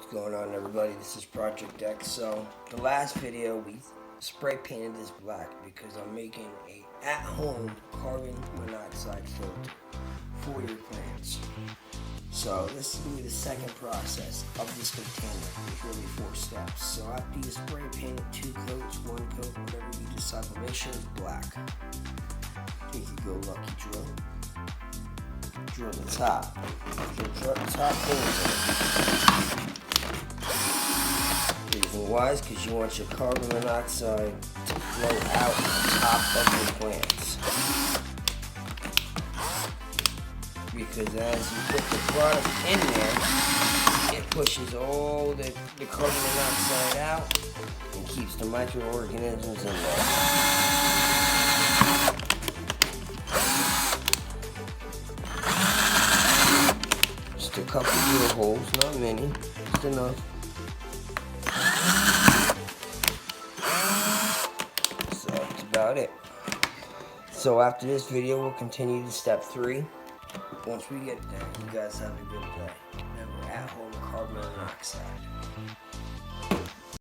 What's going on, everybody? This is Project X. So the last video we spray painted this black because I'm making a at-home carbon monoxide filter for your plants. So this is going to be the second process of this container. There's really 4 steps. So after you spray paint it 2 coats, 1 coat, whatever you decide, but make sure it's black. Take your Go Lucky drill. Drill the top. Drill the top holes in it. Reason why is because you want your carbon monoxide to flow out on top of your plants. Because as you put the product in there, it pushes all the carbon monoxide out and keeps the microorganisms in there. Just a couple drill holes, not many, just enough. So that's about it. So after this video, we'll continue to step 3. Once we get there, you guys have a good day. Remember, at home carbon monoxide.